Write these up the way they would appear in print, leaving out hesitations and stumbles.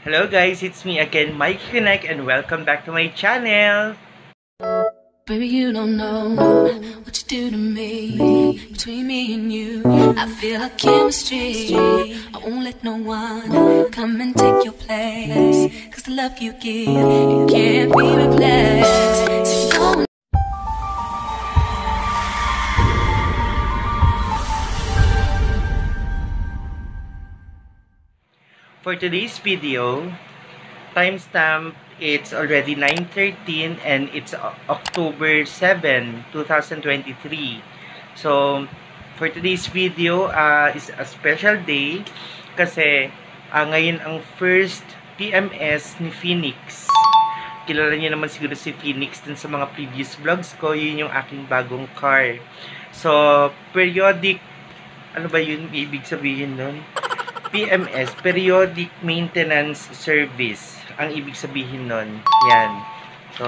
Hello guys, it's me again, Mike Connect, and welcome back to my channel. Baby, you don't know what you do to me. Between me and you, I feel like chemistry. I won't let no one come and take your place. Cause the love you give, it can't be replaced. So For today's video, timestamp, it's already 9:13 and it's October 7, 2023. So, for today's video, is a special day kasi ngayon ang first PMS ni Phoenix. Kilala niyo naman siguro si Phoenix din sa mga previous vlogs ko. Yun yung aking bagong car. So, periodic, ano ba yun ibig sabihin nun? PMS, Periodic Maintenance Service, ang ibig sabihin nun. Yan. So,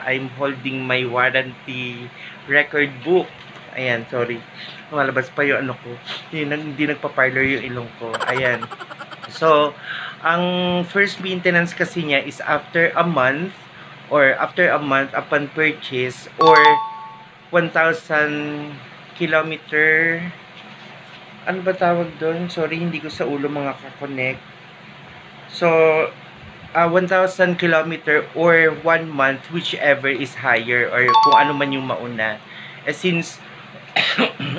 I'm holding my warranty record book. Ayan, sorry. Malabas pa yung ano ko. Hindi nagpa-parlor yung ilong ko. Ayan. So, ang first maintenance kasi niya is after a month upon purchase or 1,000 kilometer. Ano ba tawag doon? Sorry, hindi ko sa ulo mga kakonect. So, 1,000 kilometer or 1 month, whichever is higher or kung ano man yung mauna. Since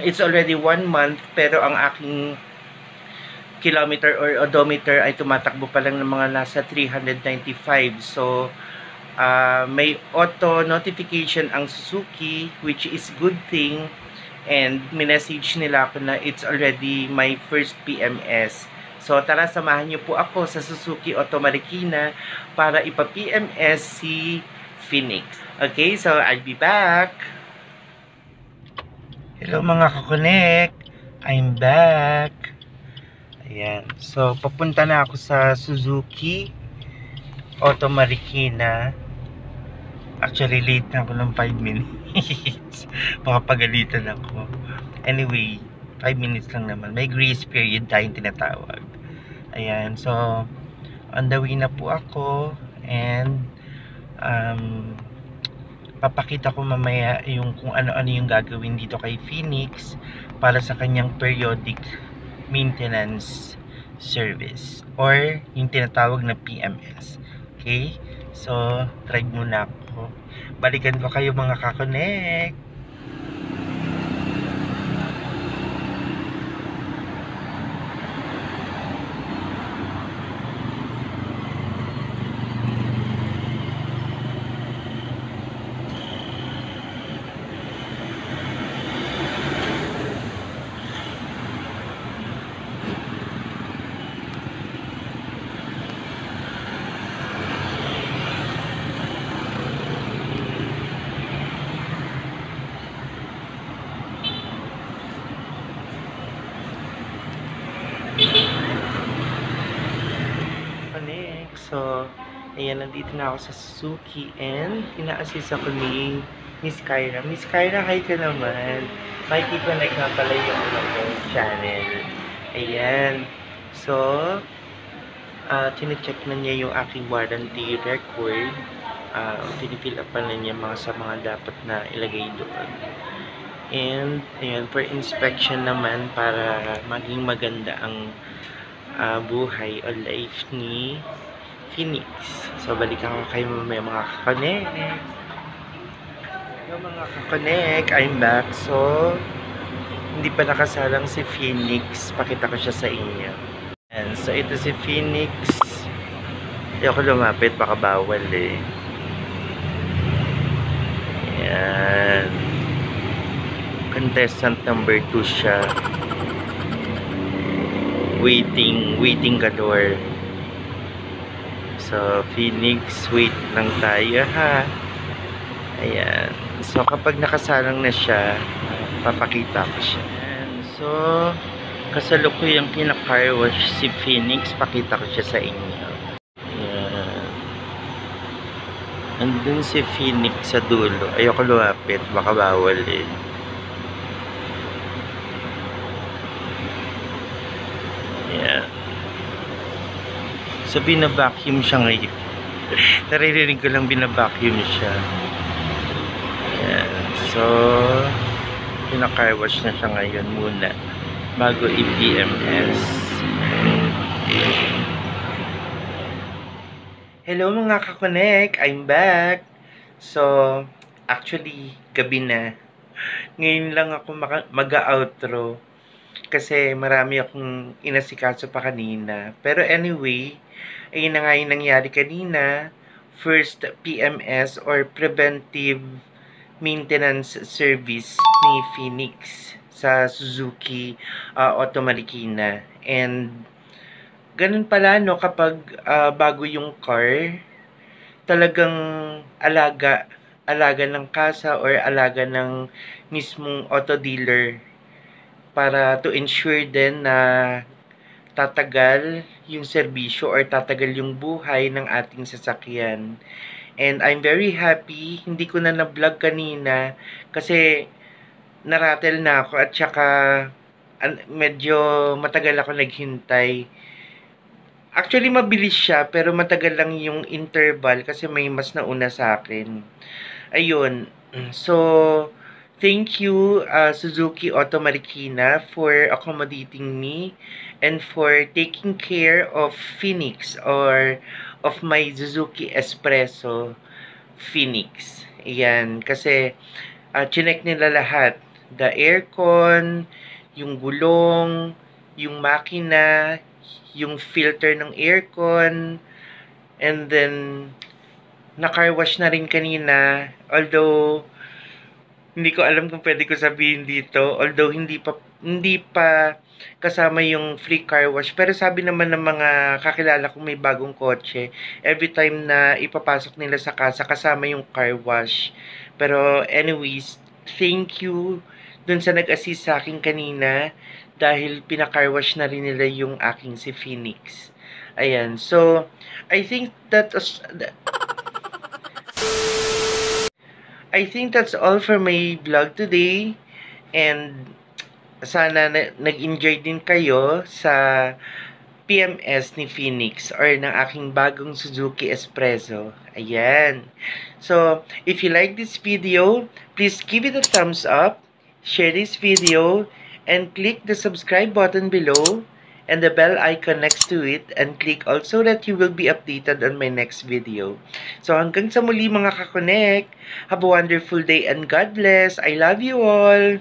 it's already 1 month, pero ang aking kilometer or odometer ay tumatakbo pa lang ng mga nasa 395. So, may auto notification ang Suzuki, which is good thing. And minessage nila ako na it's already my first PMS. So tara, samahan niyo po ako sa Suzuki Auto Marikina para ipa-PMS si Phoenix. Okay, so I'll be back. Hello mga kakonek, I'm back. Ayan, so papunta na ako sa Suzuki Auto Marikina. Actually, late na ako ng 5 minutes. Makapagalitan ako. Anyway, 5 minutes lang naman. May grace period tayong tinatawag. Ayan, so on the way na po ako. And papakita ko mamaya yung kung ano-ano yung gagawin dito kay Phoenix para sa kanyang periodic maintenance service or yung tinatawag na PMS. Okay? So, drive muna ako. Balikan ko kayo mga kakonek. So, ayan, nandito na ako sa Suzuki and ina-assist ako ni Miss Kyra. Miss Kyra, hi ka naman. Mikey Connect na pala yung channel. Ayan. So, tine-check na niya yung aking warranty record. Tinifill up na niya sa mga dapat na ilagay doon. And, ayan, for inspection naman para maging maganda ang buhay o life ni Phoenix. So, balikan ko kayo mamaya mga kakonek. Hello mga kakonek, I'm back. So, hindi pa nakasalang si Phoenix. Pakita ko siya sa inyo. And so, ito si Phoenix. Hindi ako lumapit, baka bawal eh. Ayan. Contestant number 2 siya. Waiting ka door. So, Phoenix, wait lang tayo ha. Ayan. So, kapag nakasalang na siya, papakita ko siya. Ayan. So, kasalukuyang kina-car wash si Phoenix, pakita ko siya sa inyo. Ayan. Andun si Phoenix sa dulo. Ayoko lumapit, baka bawal eh. Ayan. So, bina-vacuum siya ngayon. Naririnig ko lang bina-vacuum siya. Ayan. So, pina-car wash na siya ngayon muna bago i-PMS. Hello mga kakonek! I'm back! So, actually, gabi na. Ngayon lang ako mag-outro kasi marami akong inasikaso pa kanina. Pero anyway, ayun na nga yung nangyari kanina. First PMS or Preventive Maintenance Service ni Phoenix sa Suzuki Auto Marikina. And ganun pala no, kapag bago yung car, talagang alaga ng kasa or alaga ng mismong auto dealer para to ensure din na tatagal yung serbisyo or tatagal yung buhay ng ating sasakyan. And I'm very happy, hindi ko na na-vlog kanina kasi naratel na ako at saka medyo matagal ako naghintay. Actually, mabilis siya pero matagal lang yung interval kasi may mas nauna sa akin. Ayun. So, thank you Suzuki Auto Marikina for accommodating me and for taking care of Phoenix or of my Suzuki Espresso Phoenix. Ayan, kasi chinek nila lahat. The aircon, yung gulong, yung makina, yung filter ng aircon, and then na-car wash na rin kanina. Although hindi ko alam kung pwede ko sabihin dito, although hindi pa kasama yung free car wash. Pero sabi naman ng mga kakilala kong may bagong kotse, every time na ipapasok nila sa casa, kasama yung car wash. Pero anyways, thank you dun sa nag-assist sa akin kanina dahil pina-car wash na rin nila yung aking si Phoenix. Ayan, so I think that's all for my vlog today. And sana nag-enjoy din kayo sa PMS ni Phoenix or ng aking bagong Suzuki Espresso. Ayan. So, if you like this video, please give it a thumbs up, share this video, and click the subscribe button below and the bell icon next to it, and click also that you will be updated on my next video. So hanggang sa muli mga kakonek, have a wonderful day and God bless. I love you all!